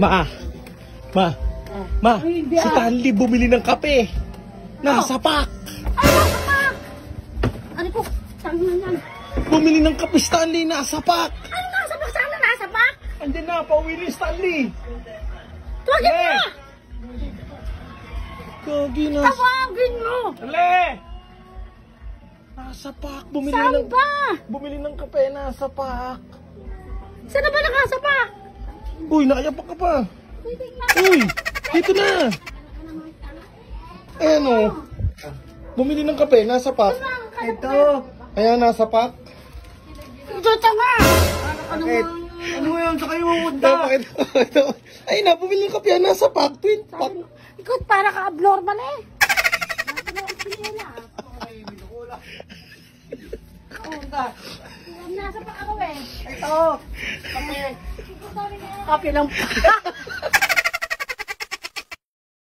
Ma, si Stanley bumili ng kape. Nasa pack. Ay, nasa pack! Ano po? Tangin na yan. Bumili ng kape, Stanley, nasa pack. Ano nasa pack? Saan na nasa pack? Andyan na, pauwi ni Stanley. Tuwagin mo na! Gagi na. Tawagin mo! Ale! Nasa pack. Saan ba? Bumili ng kape, nasa pack. Saan na ba nasa pack? Uy, nakayapak ka pa. Uy, dito na. Ayan o. Bumili ng kape, nasa pack. Ito. Ayan, nasa pack. Ito, tanga! Bakit? Ano yun? Sa kayo mamunta? Ayun na, bumili ng kape, nasa pack. Twin pack. Ikaw, para ka abnormal eh. Nasa pack ako eh. Ito. Kape. Kape lang.